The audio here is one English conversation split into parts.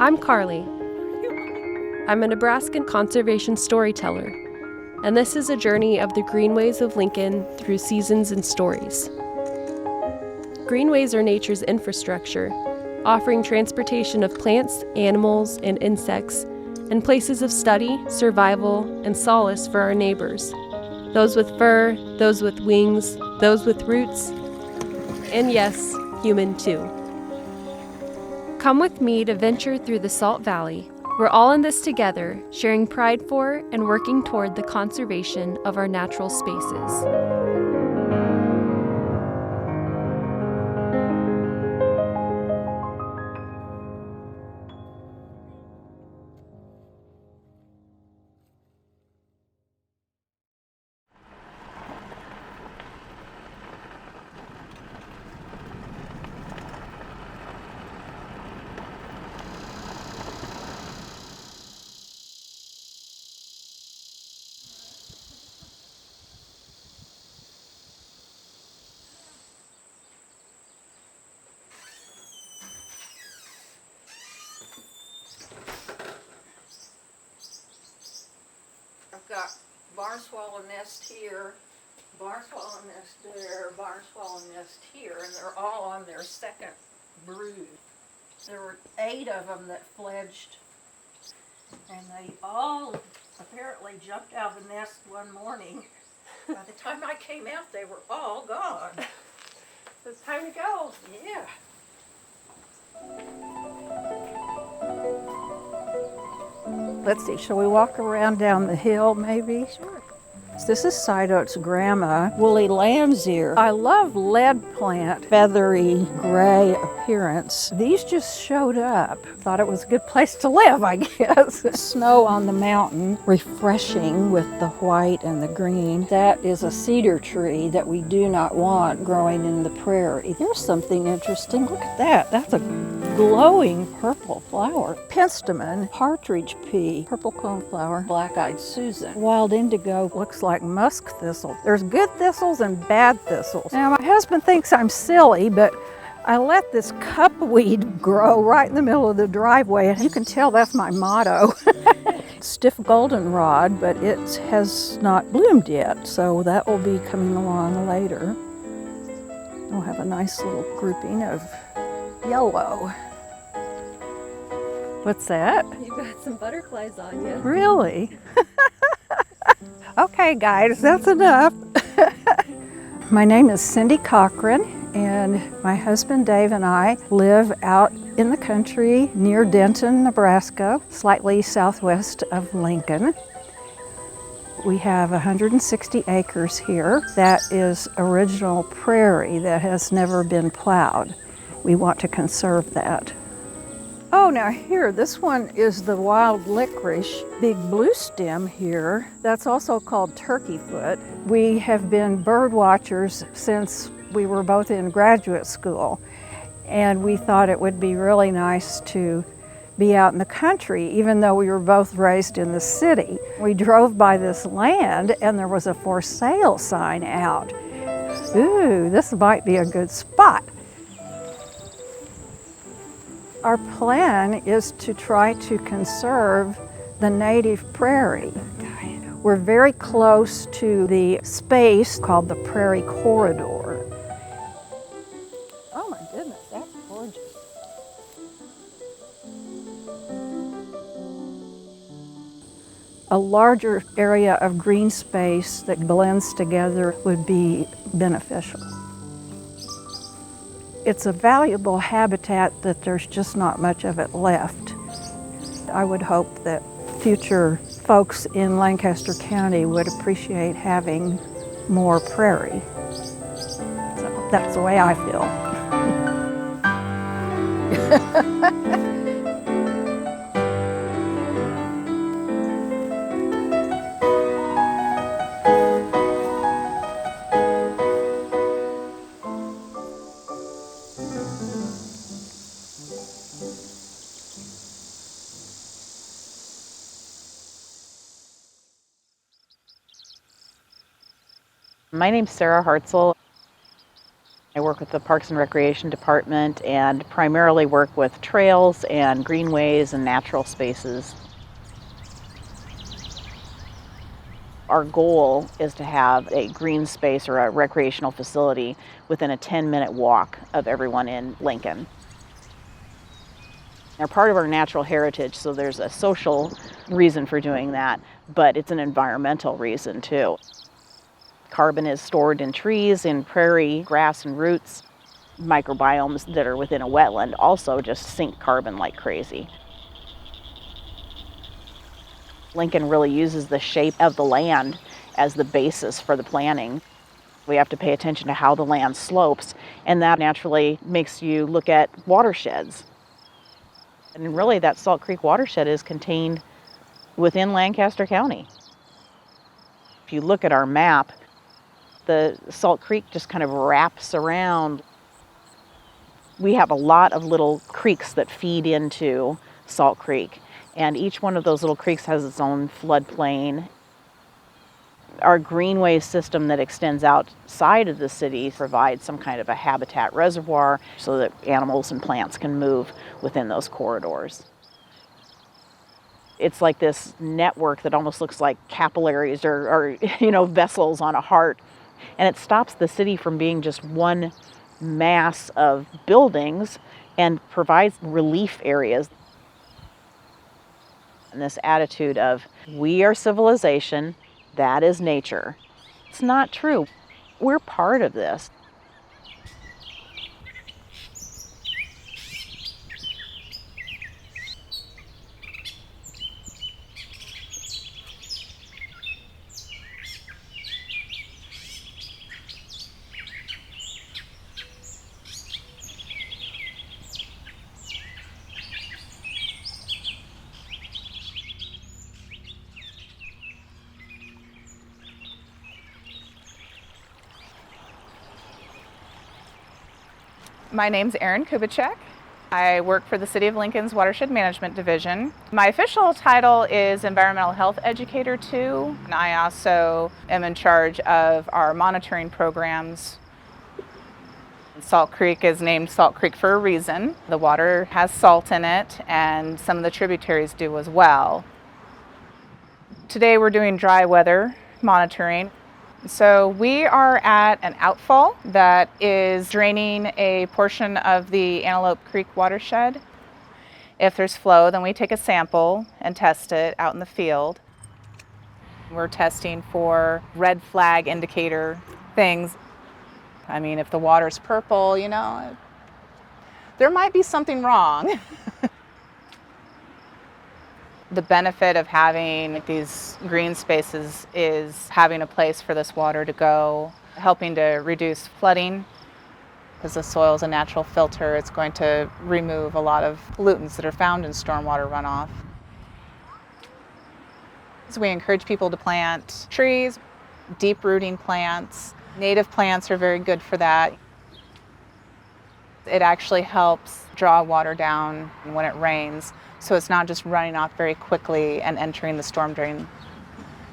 I'm Carlee. I'm a Nebraskan conservation storyteller, and this is a journey of the greenways of Lincoln through seasons and stories. Greenways are nature's infrastructure, offering transportation of plants, animals, and insects, and places of study, survival, and solace for our neighbors. Those with fur, those with wings, those with roots, and yes, human too. Come with me to venture through the Salt Valley. We're all in this together, sharing pride for and working toward the conservation of our natural spaces. I've got barn swallow nest here, barn swallow nest there, barn swallow nest here, and they're all on their second brood. There were 8 of them that fledged, and they all apparently jumped out of the nest one morning. By the time I came out, they were all gone. It's time to go. Yeah. Let's see, shall we walk around down the hill maybe? Sure. This is Side Oat's grandma, woolly lamb's ear. I love lead plant, feathery gray appearance. These just showed up. Thought it was a good place to live, I guess. Snow on the mountain, refreshing with the white and the green. That is a cedar tree that we do not want growing in the prairie. Here's something interesting. Look at that. That's a glowing purple flower. Penstemon, partridge pea, purple coneflower, black-eyed Susan. Wild indigo looks like musk thistle. There's good thistles and bad thistles. Now my husband thinks I'm silly, but I let this cupweed grow right in the middle of the driveway, and you can tell that's my motto. Stiff goldenrod, but it has not bloomed yet, so that will be coming along later. We'll have a nice little grouping of yellow. What's that? You've got some butterflies on you. Really? Okay, guys, that's enough. My name is Cindy Cochran, and my husband Dave and I live out in the country near Denton, Nebraska, slightly southwest of Lincoln. We have 160 acres here. That is original prairie that has never been plowed. We want to conserve that. Oh, now here, this one is the wild licorice, big blue stem here. That's also called turkey foot. We have been bird watchers since we were both in graduate school, and we thought it would be really nice to be out in the country, even though we were both raised in the city. We drove by this land and there was a for sale sign out. Ooh, this might be a good spot. Our plan is to try to conserve the native prairie. We're very close to the space called the Prairie Corridor. Oh my goodness, that's gorgeous. A larger area of green space that blends together would be beneficial. It's a valuable habitat that there's just not much of it left. I would hope that future folks in Lancaster County would appreciate having more prairie. So that's the way I feel. My name's Sarah Hartzell. I work with the Parks and Recreation Department and primarily work with trails and greenways and natural spaces. Our goal is to have a green space or a recreational facility within a 10-minute walk of everyone in Lincoln. They're part of our natural heritage, so there's a social reason for doing that, but it's an environmental reason too. Carbon is stored in trees, in prairie, grass, and roots. Microbiomes that are within a wetland also just sink carbon like crazy. Lincoln really uses the shape of the land as the basis for the planning. We have to pay attention to how the land slopes, and that naturally makes you look at watersheds. And really, that Salt Creek watershed is contained within Lancaster County. If you look at our map, the Salt Creek just kind of wraps around. We have a lot of little creeks that feed into Salt Creek, and each one of those little creeks has its own floodplain. Our greenway system that extends outside of the city provides some kind of a habitat reservoir so that animals and plants can move within those corridors. It's like this network that almost looks like capillaries or vessels on a heart. And it stops the city from being just one mass of buildings and provides relief areas. And this attitude of, we are civilization, that is nature. It's not true. We're part of this. My name's Erin Kubicek. I work for the City of Lincoln's Watershed Management Division. My official title is Environmental Health Educator 2. And I also am in charge of our monitoring programs. Salt Creek is named Salt Creek for a reason. The water has salt in it, and some of the tributaries do as well. Today we're doing dry weather monitoring. So we are at an outfall that is draining a portion of the Antelope Creek watershed. If there's flow, then we take a sample and test it out in the field. We're testing for red flag indicator things. I mean, if the water's purple, there might be something wrong. The benefit of having these green spaces is having a place for this water to go, helping to reduce flooding. Because the soil is a natural filter, it's going to remove a lot of pollutants that are found in stormwater runoff. So we encourage people to plant trees, deep rooting plants. Native plants are very good for that. It actually helps draw water down when it rains, so it's not just running off very quickly and entering the storm drain.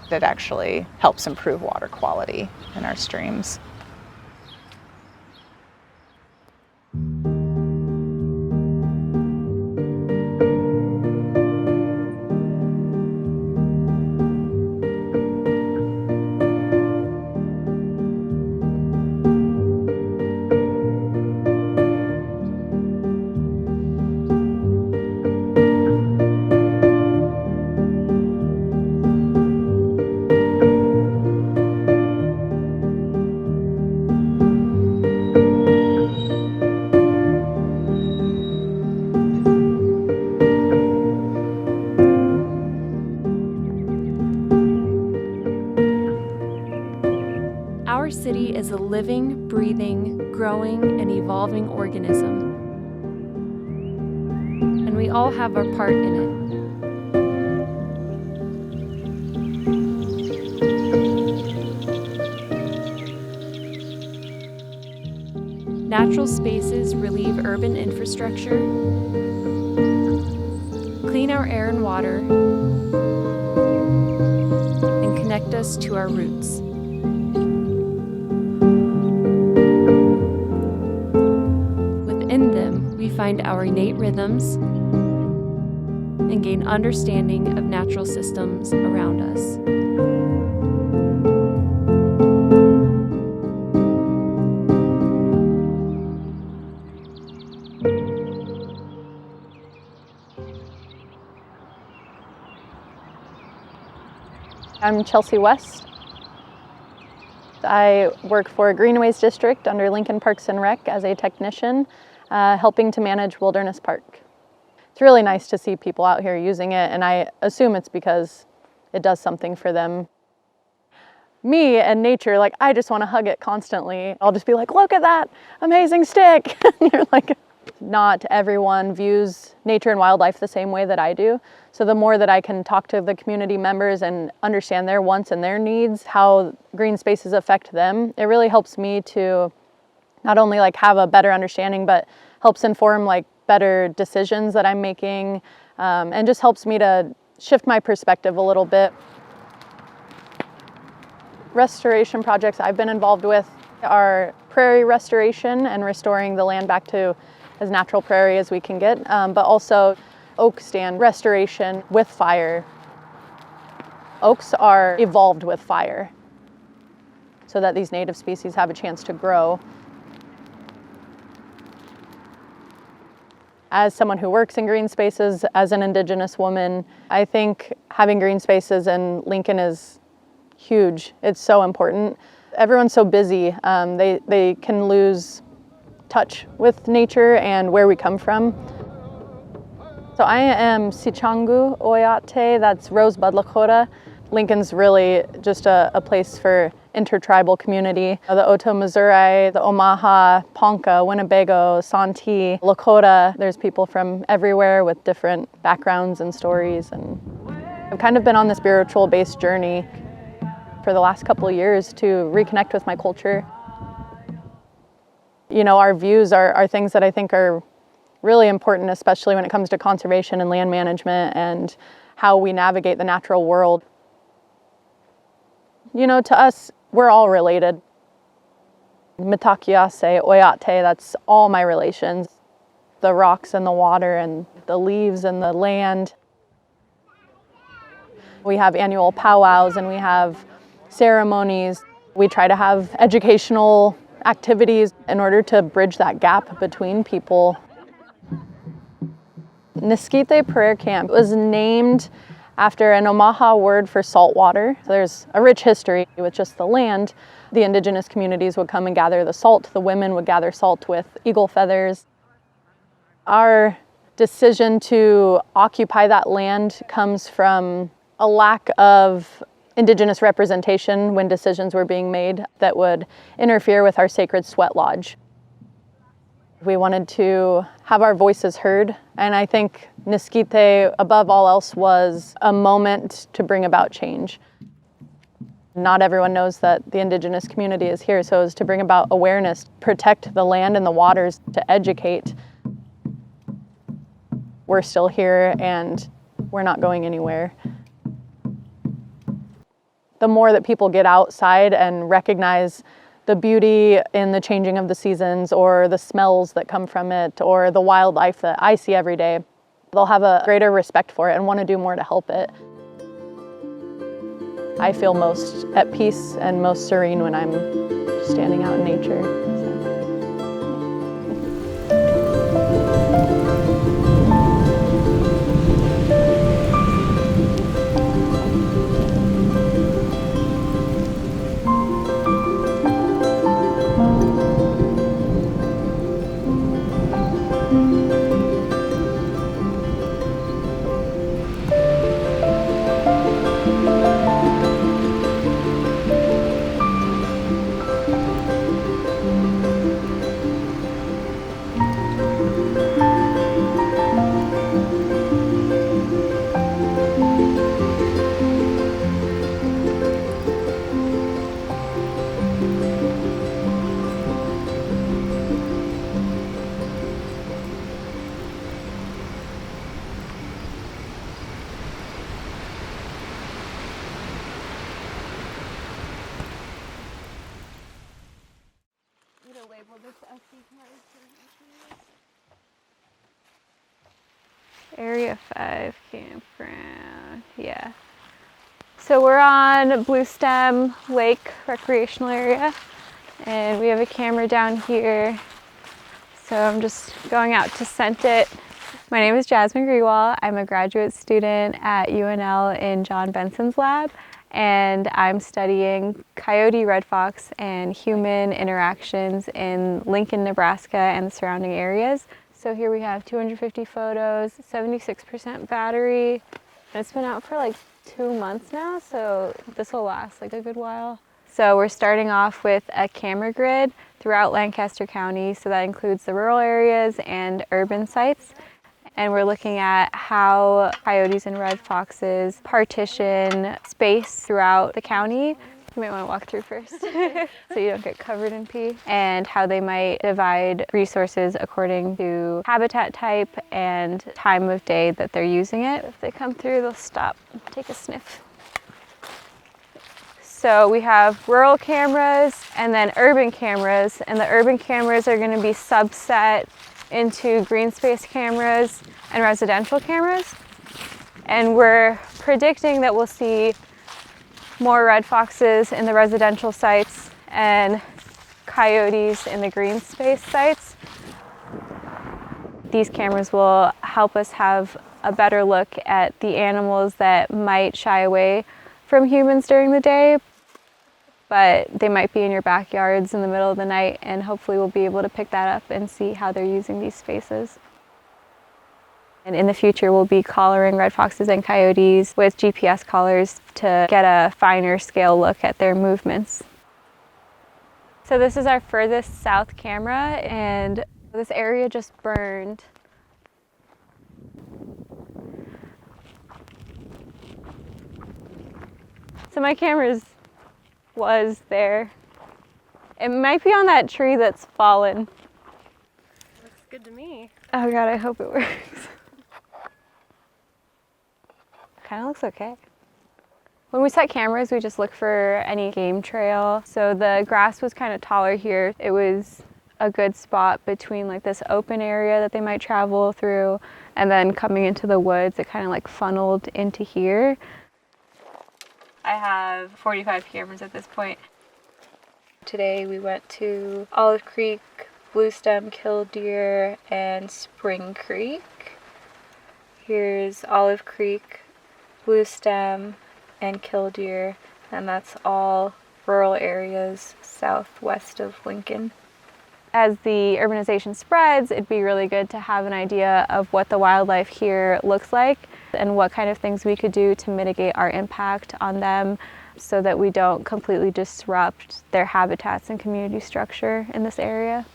That actually helps improve water quality in our streams. Our city is a living, breathing, growing, and evolving organism. And we all have our part in it. Natural spaces relieve urban infrastructure, clean our air and water, and connect us to our roots. find our innate rhythms and gain understanding of natural systems around us. I'm Chelsea West. I work for Greenways District under Lincoln Parks and Rec as a technician, helping to manage Wilderness Park. It's really nice to see people out here using it, and I assume it's because it does something for them. Me and nature, like, I just want to hug it constantly. I'll just be like, look at that amazing stick. And you're like, not everyone views nature and wildlife the same way that I do. So the more that I can talk to the community members and understand their wants and their needs, how green spaces affect them, it really helps me to not only like have a better understanding, but helps inform like better decisions that I'm making, and just helps me to shift my perspective a little bit. Restoration projects I've been involved with are prairie restoration and restoring the land back to as natural prairie as we can get, but also oak stand restoration with fire. Oaks are evolved with fire so that these native species have a chance to grow. As someone who works in green spaces, as an Indigenous woman, I think having green spaces in Lincoln is huge. It's so important. Everyone's so busy, they can lose touch with nature and where we come from. So I am Sichangu Oyate, that's Rosebud Lakota. Lincoln's really just a place for intertribal community. The Oto Missouri, the Omaha, Ponca, Winnebago, Santee, Lakota. There's people from everywhere with different backgrounds and stories. And I've kind of been on this spiritual-based journey for the last couple of years to reconnect with my culture. You know, our views are things that I think are really important, especially when it comes to conservation and land management and how we navigate the natural world. You know, to us, we're all related. Mitakiase, Oyate, that's all my relations. The rocks and the water and the leaves and the land. We have annual powwows and we have ceremonies. We try to have educational activities in order to bridge that gap between people. Nisquite Prayer Camp was named after an Omaha word for salt water. So there's a rich history with just the land. The indigenous communities would come and gather the salt. The women would gather salt with eagle feathers. Our decision to occupy that land comes from a lack of indigenous representation when decisions were being made that would interfere with our sacred sweat lodge. We wanted to have our voices heard, and I think Nisquite, above all else, was a moment to bring about change. Not everyone knows that the indigenous community is here, so it was to bring about awareness, protect the land and the waters, to educate. We're still here and we're not going anywhere. The more that people get outside and recognize the beauty in the changing of the seasons or the smells that come from it or the wildlife that I see every day, they'll have a greater respect for it and want to do more to help it. I feel most at peace and most serene when I'm standing out in nature. Area 5 campground, yeah. So we're on Blue Stem Lake recreational area, and we have a camera down here. So I'm just going out to scent it. My name is Jasmine Grewal. I'm a graduate student at UNL in John Benson's lab, and I'm studying coyote, red fox, and human interactions in Lincoln, Nebraska and the surrounding areas. So here we have 250 photos, 76% battery. It's been out for like 2 months now, so this will last like a good while. So we're starting off with a camera grid throughout Lancaster County, so that includes the rural areas and urban sites. And we're looking at how coyotes and red foxes partition space throughout the county. You might want to walk through first so you don't get covered in pee. And how they might divide resources according to habitat type and time of day that they're using it. If they come through, they'll stop and take a sniff. So we have rural cameras and then urban cameras, and the urban cameras are going to be subset into green space cameras and residential cameras. And we're predicting that we'll see more red foxes in the residential sites and coyotes in the green space sites. These cameras will help us have a better look at the animals that might shy away from humans during the day, but they might be in your backyards in the middle of the night, and hopefully we'll be able to pick that up and see how they're using these spaces. And in the future, we'll be collaring red foxes and coyotes with GPS collars to get a finer scale look at their movements. So this is our furthest south camera, and this area just burned. So my camera was there. It might be on that tree that's fallen. Looks good to me. Oh God, I hope it works. Kind of looks okay. When we set cameras, we just look for any game trail. So the grass was kind of taller here. It was a good spot between like this open area that they might travel through, and then coming into the woods, it kind of like funneled into here. I have 45 cameras at this point. Today we went to Olive Creek, Blue Stem, Killdeer, and Spring Creek. Here's Olive Creek, Blue Stem, and Killdeer, and that's all rural areas southwest of Lincoln. As the urbanization spreads, it'd be really good to have an idea of what the wildlife here looks like and what kind of things we could do to mitigate our impact on them so that we don't completely disrupt their habitats and community structure in this area.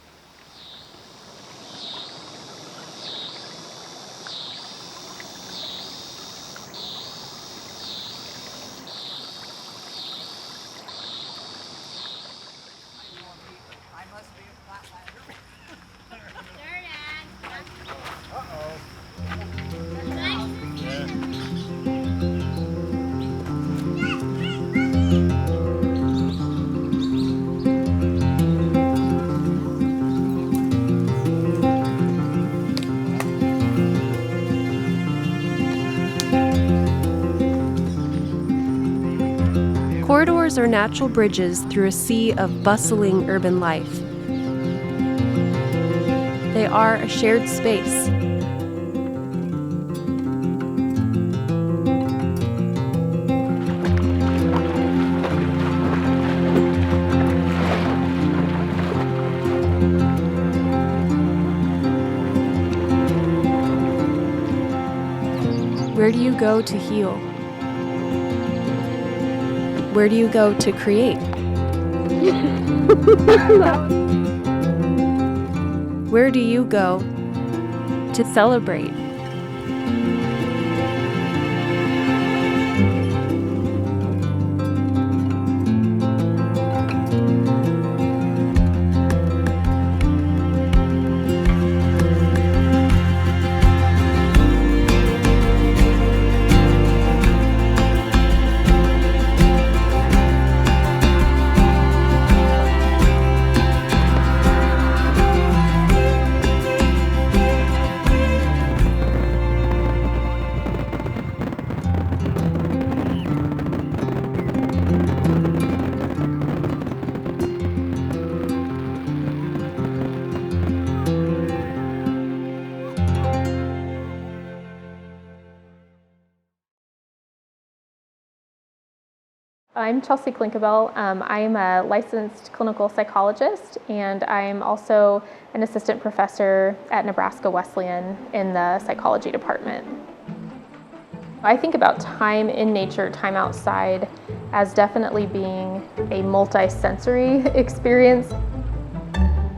Corridors are natural bridges through a sea of bustling urban life. They are a shared space. Where do you go to heal? Where do you go to create? Where do you go to celebrate? I'm Chelsea Klinkabel. I'm a licensed clinical psychologist, and I'm also an assistant professor at Nebraska Wesleyan in the psychology department. I think about time in nature, time outside, as definitely being a multi-sensory experience.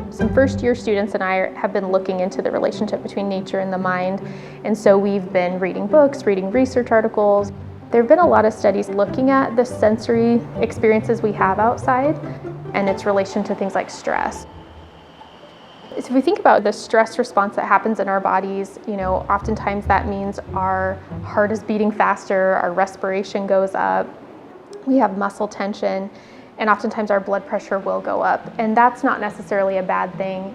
Some first-year students and I have been looking into the relationship between nature and the mind, and so we've been reading books, reading research articles. There have been a lot of studies looking at the sensory experiences we have outside and its relation to things like stress. If we think about the stress response that happens in our bodies, oftentimes that means our heart is beating faster, our respiration goes up, we have muscle tension, and oftentimes our blood pressure will go up. And that's not necessarily a bad thing.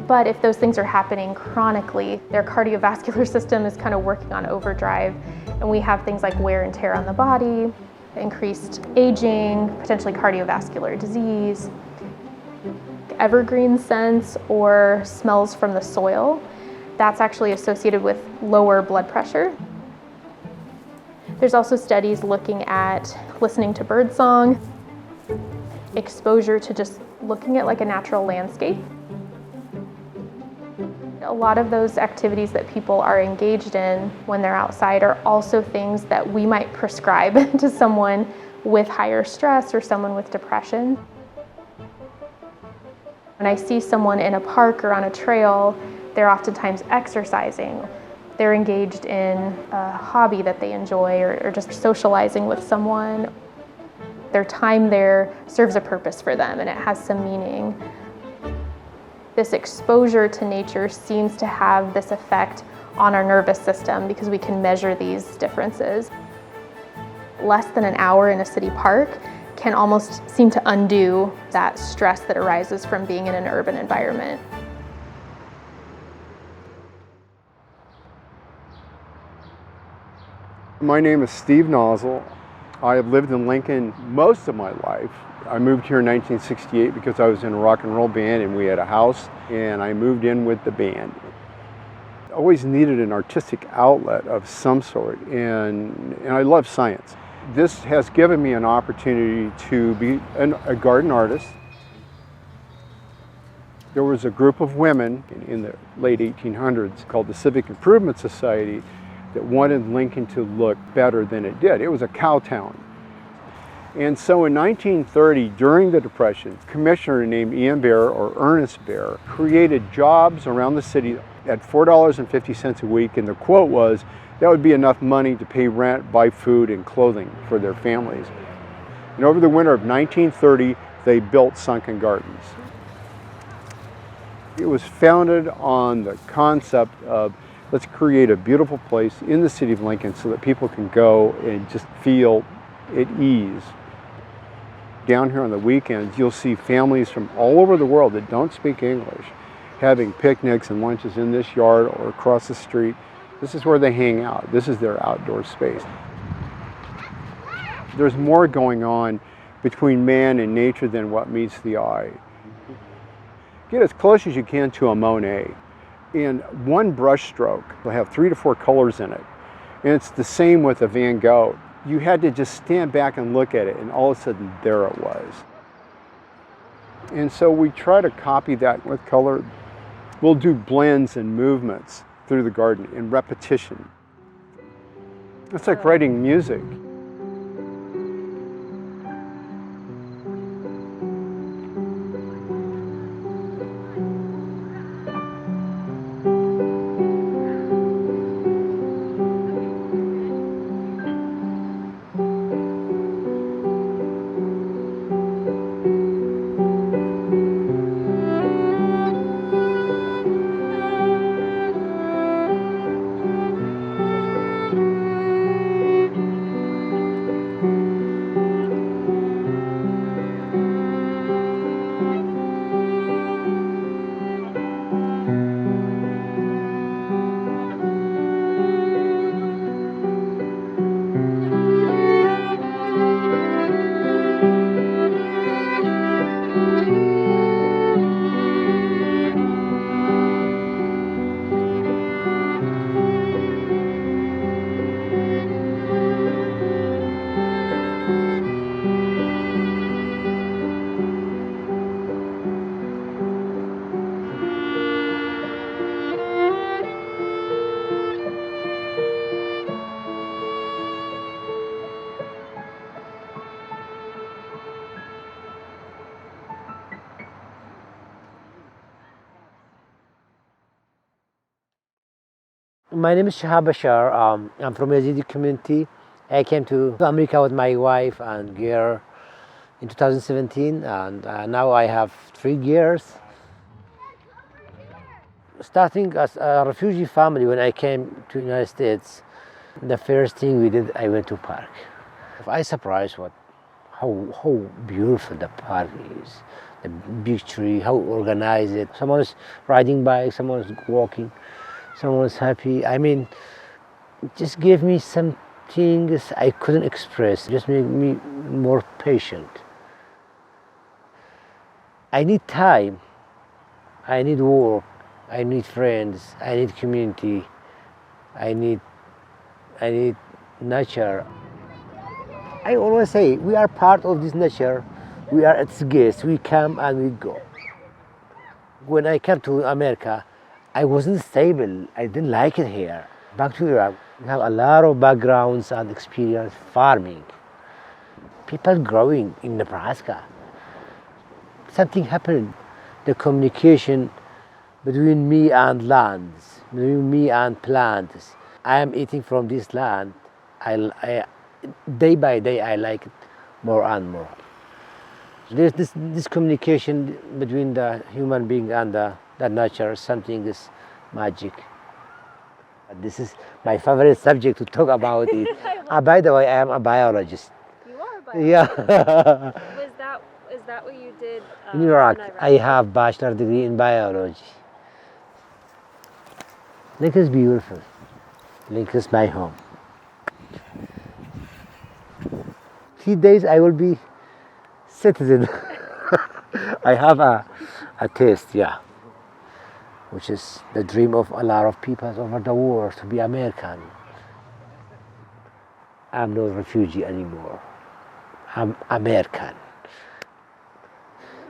But if those things are happening chronically, their cardiovascular system is kind of working on overdrive, and we have things like wear and tear on the body, increased aging, potentially cardiovascular disease, evergreen scents or smells from the soil. That's actually associated with lower blood pressure. There's also studies looking at listening to birdsong, exposure to just looking at like a natural landscape. A lot of those activities that people are engaged in when they're outside are also things that we might prescribe to someone with higher stress or someone with depression. When I see someone in a park or on a trail, they're oftentimes exercising. They're engaged in a hobby that they enjoy or just socializing with someone. Their time there serves a purpose for them and it has some meaning. This exposure to nature seems to have this effect on our nervous system because we can measure these differences. Less than an hour in a city park can almost seem to undo that stress that arises from being in an urban environment. My name is Steve Nozzle. I have lived in Lincoln most of my life. I moved here in 1968 because I was in a rock and roll band and we had a house, and I moved in with the band. I always needed an artistic outlet of some sort, and I love science. This has given me an opportunity to be a garden artist. There was a group of women in the late 1800s called the Civic Improvement Society that wanted Lincoln to look better than it did. It was a cow town. And so in 1930, during the Depression, a commissioner named Ian Bear, or Ernest Bear, created jobs around the city at $4.50 a week, and the quote was, that would be enough money to pay rent, buy food, and clothing for their families. And over the winter of 1930, they built sunken gardens. It was founded on the concept of, let's create a beautiful place in the city of Lincoln so that people can go and just feel at ease. Down here on the weekends, you'll see families from all over the world that don't speak English having picnics and lunches in this yard or across the street. This is where they hang out. This is their outdoor space. There's more going on between man and nature than what meets the eye. Get as close as you can to a Monet. In one brush stroke, they'll have 3 to 4 colors in it. And it's the same with a Van Gogh. You had to just stand back and look at it, and all of a sudden, there it was. And so we try to copy that with color. We'll do blends and movements through the garden in repetition. It's like writing music. My name is Shahab Bashar. I'm from Yazidi community. I came to America with my wife and girl in 2017, and now I have 3 years. Starting as a refugee family, when I came to the United States, the first thing we did, I went to park. I surprised how beautiful the park is, the big tree, how organized it. Someone is riding bike, someone is walking, someone is happy. I mean, it just gave me some things I couldn't express, just made me more patient. I need time, I need work, I need friends, I need community, I need nature. I always say we are part of this nature, we are its guests, we come and we go. When I came to America, I wasn't stable, I didn't like it here. Back to Iraq, we have a lot of backgrounds and experience farming. People growing in Nebraska. Something happened, the communication between me and lands, between me and plants. I am eating from this land. Day by day, I like it more and more. There's this communication between the human being and the nature, something is magic. This is my favorite subject to talk about it. By the way, I am a biologist. You are a biologist? Yeah. Is that what you did in Iraq? I have bachelor degree in biology. Lincoln is beautiful. Lincoln is my home. 3 days I will be citizen. I have a taste, yeah, which is the dream of a lot of people over the world, to be American. I'm no refugee anymore. I'm American.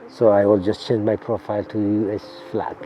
So I will just change my profile to the US flag.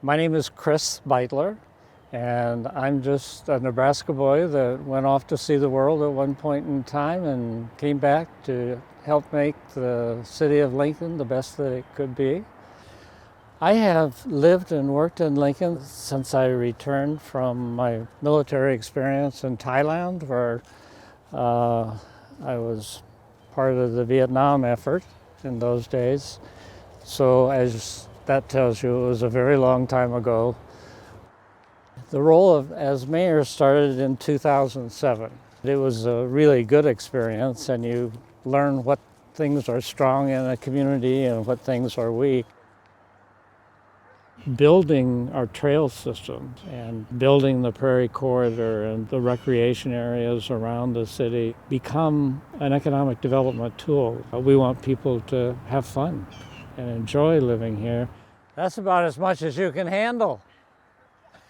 My name is Chris Beitler, and I'm just a Nebraska boy that went off to see the world at one point in time and came back to help make the city of Lincoln the best that it could be. I have lived and worked in Lincoln since I returned from my military experience in Thailand, where I was part of the Vietnam effort in those days. So as that tells you, it was a very long time ago. The role as mayor started in 2007. It was a really good experience, and you learn what things are strong in a community and what things are weak. Building our trail systems and building the prairie corridor and the recreation areas around the city become an economic development tool. We want people to have fun and enjoy living here. That's about as much as you can handle.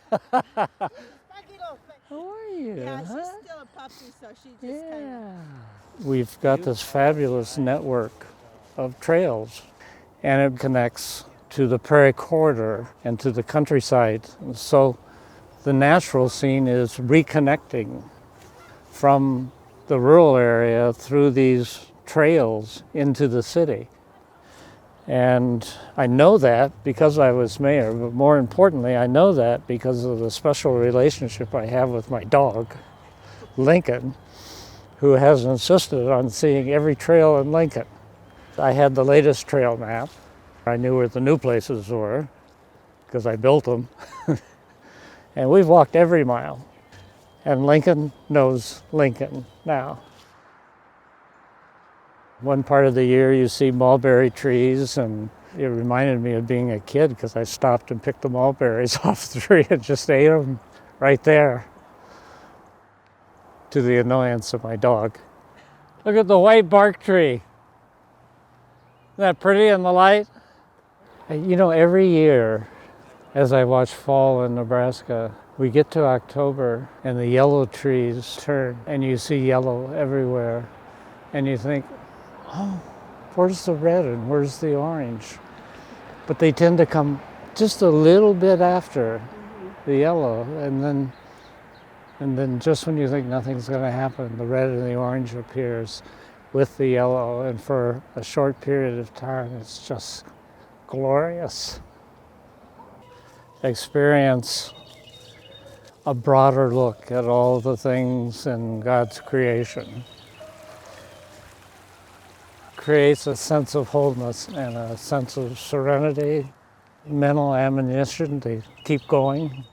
How are you? Yeah, she's still a puppy, so she just kind of... We've got this fabulous network of trails, and it connects to the prairie corridor and to the countryside. So the natural scene is reconnecting from the rural area through these trails into the city. And I know that because I was mayor, but more importantly, I know that because of the special relationship I have with my dog, Lincoln, who has insisted on seeing every trail in Lincoln. I had the latest trail map. I knew where the new places were because I built them. And we've walked every mile. And Lincoln knows Lincoln now. One part of the year you see mulberry trees, and it reminded me of being a kid because I stopped and picked the mulberries off the tree and just ate them right there, to the annoyance of my dog. Look at the white bark tree. Isn't that pretty in the light? You know, every year as I watch fall in Nebraska, we get to October and the yellow trees turn and you see yellow everywhere. And you think, oh, where's the red and where's the orange? But they tend to come just a little bit after the yellow, and then just when you think nothing's going to happen, the red and the orange appears with the yellow, and for a short period of time, it's just glorious. Experience a broader look at all the things in God's creation. Creates a sense of wholeness and a sense of serenity, mental ammunition to keep going.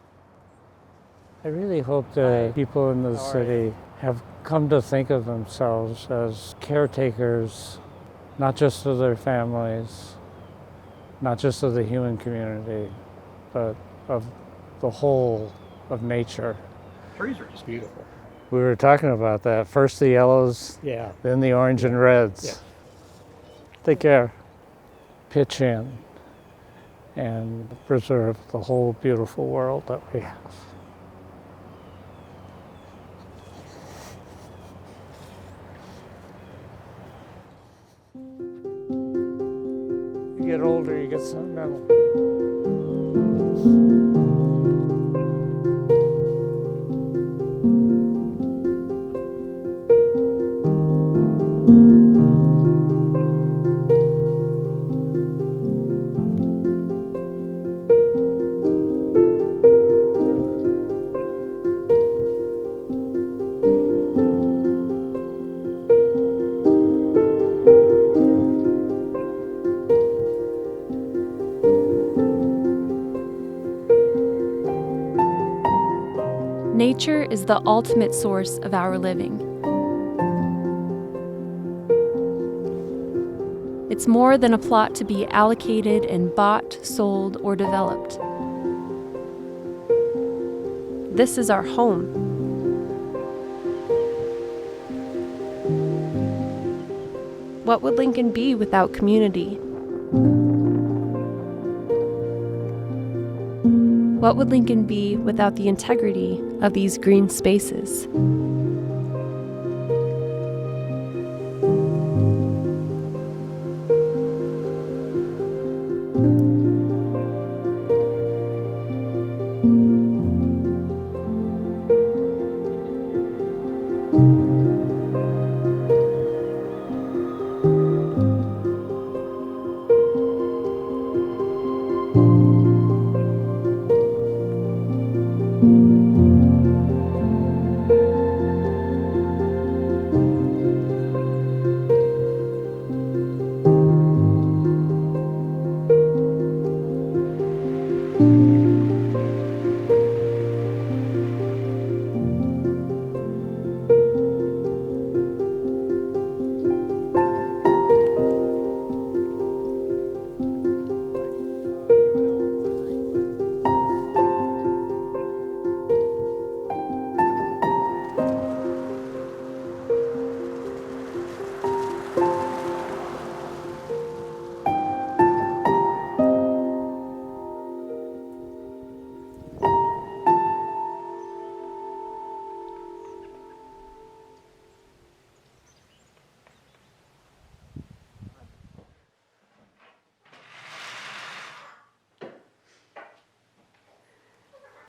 I really hope that people in the city have come to think of themselves as caretakers, not just of their families, not just of the human community, but of the whole of nature. Trees are just beautiful. We were talking about that. First the yellows, then the orange and reds. Yeah. Take care. Pitch in and preserve the whole beautiful world that we have. You get older, you get sentimental. Nature is the ultimate source of our living. It's more than a plot to be allocated and bought, sold, or developed. This is our home. What would Lincoln be without community? What would Lincoln be without the integrity of these green spaces?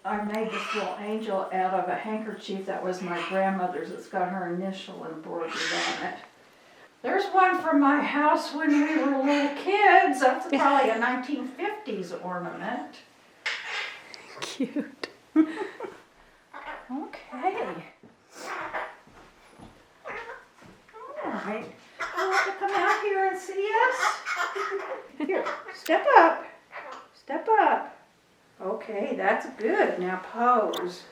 I made this little angel out of a handkerchief that was my grandmother's. It's got her initial embroidered on it. There's one from my house when we were little kids. That's probably a 1950s ornament. Cute. Okay. All right. You want to come out here and see us? Here, step up. Step up. Okay, that's good. Now pose.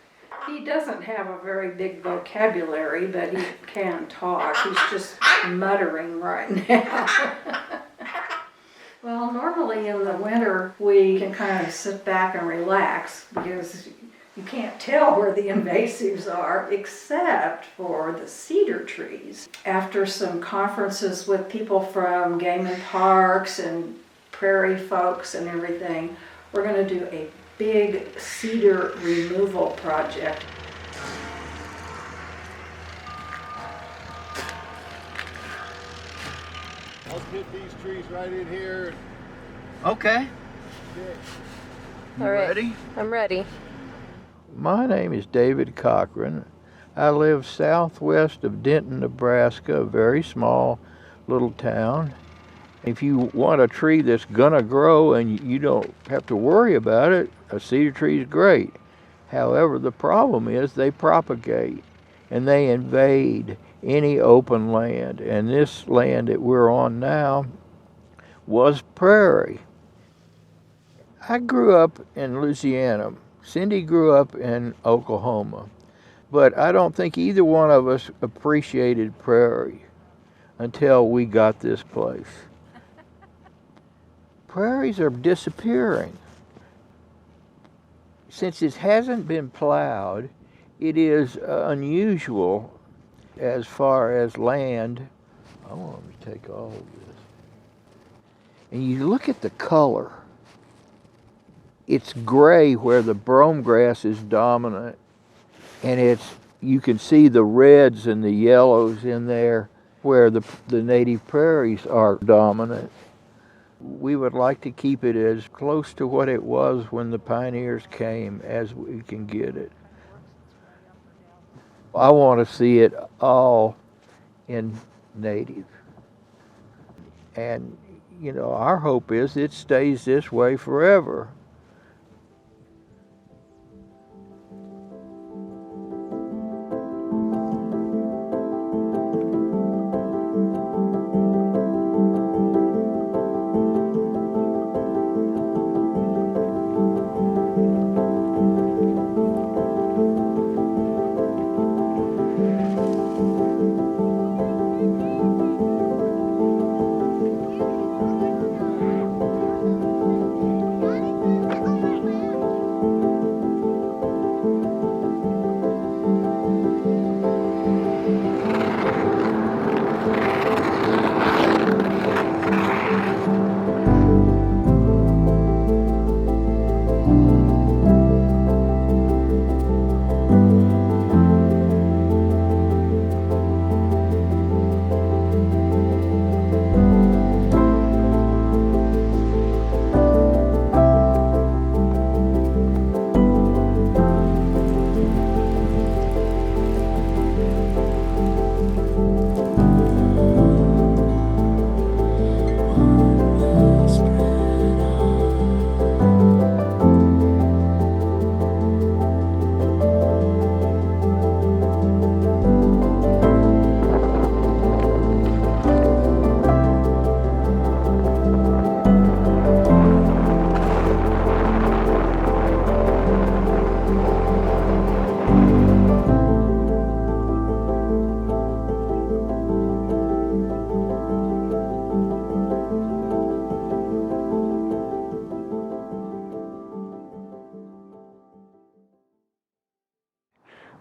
He doesn't have a very big vocabulary, but he can talk. He's just muttering right now. Well, normally in the winter, we can kind of sit back and relax because you can't tell where the invasives are except for the cedar trees. After some conferences with people from game and parks and prairie folks and everything, we're going to do a big cedar removal project. I'll get these trees right in here. Okay. All right. Ready? I'm ready. My name is David Cochran. I live southwest of Denton, Nebraska, a very small little town. If you want a tree that's gonna grow and you don't have to worry about it, a cedar tree is great. However, the problem is they propagate and they invade any open land. And this land that we're on now was prairie. I grew up in Louisiana. Cindy grew up in Oklahoma. But I don't think either one of us appreciated prairie until we got this place. Prairies are disappearing. Since it hasn't been plowed, it is unusual as far as land. I want to take all of this. And you look at the color. It's gray where the brome grass is dominant, and you can see the reds and the yellows in there where the native prairies are dominant. We would like to keep it as close to what it was when the pioneers came as we can get it. I want to see it all in native. And, you know, our hope is it stays this way forever.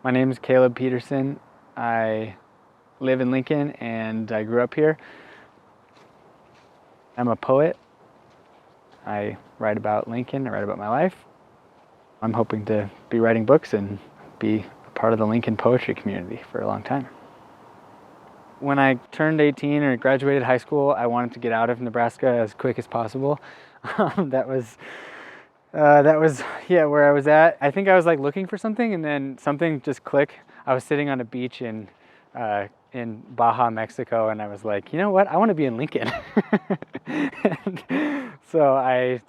My name is Caleb Peterson. I live in Lincoln and I grew up here. I'm a poet. I write about Lincoln, I write about my life. I'm hoping to be writing books and be a part of the Lincoln poetry community for a long time. When I turned 18 or graduated high school, I wanted to get out of Nebraska as quick as possible. That was That was, yeah, where I was at. I think I was like looking for something and then something just clicked. I was sitting on a beach in Baja, Mexico, and I was like, you know what? I want to be in Lincoln. So I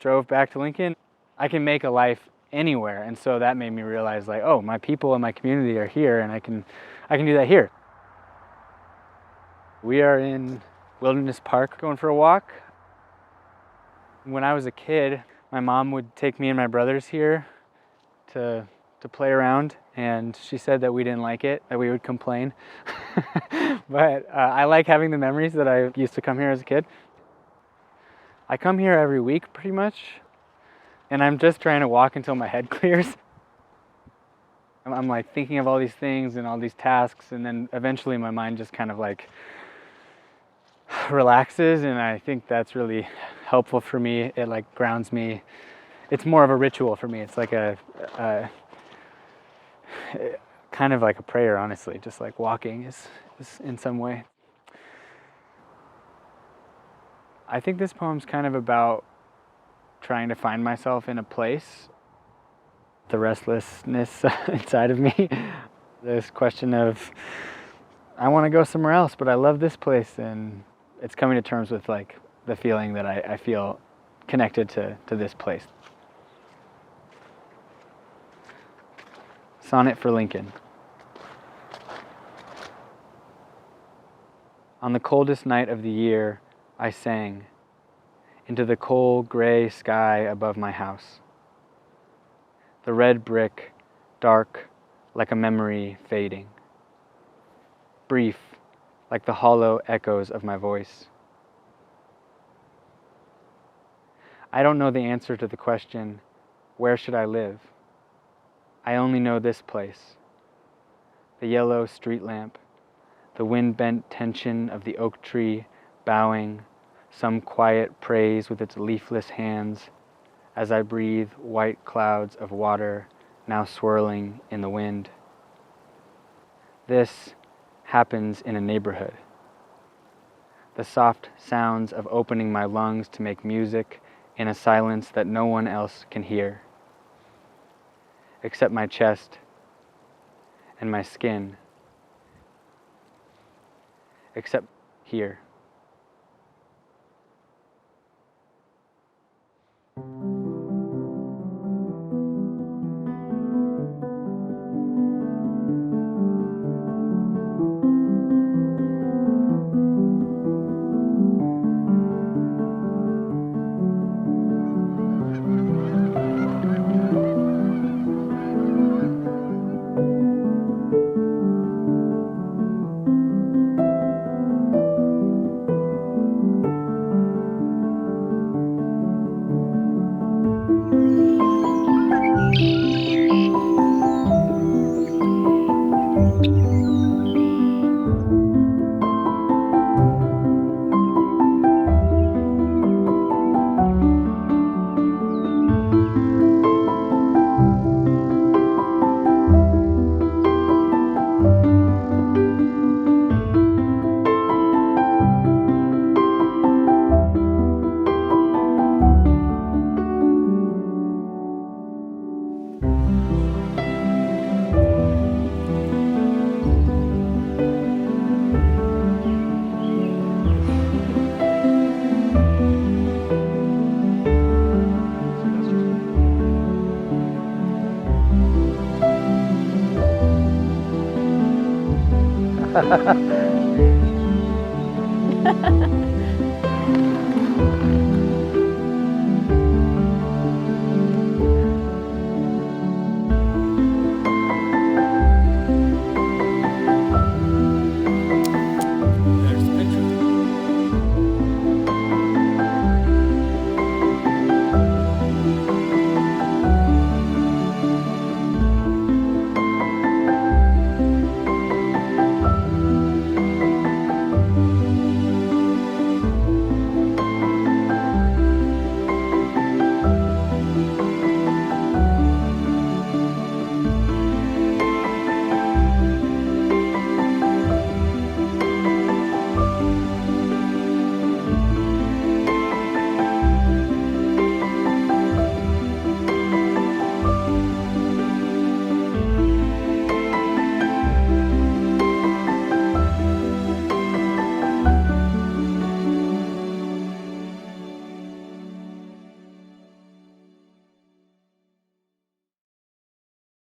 drove back to Lincoln. I can make a life anywhere, and so that made me realize like, oh, my people and my community are here, and I can do that here. We are in Wilderness Park going for a walk. When I was a kid, my mom would take me and my brothers here to play around, and she said that we didn't like it, that we would complain. But I like having the memories that I used to come here as a kid. I come here every week pretty much, and I'm just trying to walk until my head clears. I'm like thinking of all these things and all these tasks, and then eventually my mind just kind of like relaxes, and I think that's really helpful for me. It like grounds me. It's more of a ritual for me. It's like a kind of like a prayer, honestly. Just like walking is in some way. I think this poem's kind of about trying to find myself in a place. The restlessness inside of me. This question of, I want to go somewhere else, but I love this place, and it's coming to terms with like the feeling that I feel connected to this place. Sonnet for Lincoln. On the coldest night of the year, I sang into the cold gray sky above my house. The red brick, dark like a memory fading. Brief like the hollow echoes of my voice. I don't know the answer to the question, where should I live? I only know this place. The yellow street lamp, the wind-bent tension of the oak tree bowing some quiet praise with its leafless hands as I breathe white clouds of water now swirling in the wind. This happens in a neighborhood. The soft sounds of opening my lungs to make music in a silence that no one else can hear, except my chest and my skin, except here.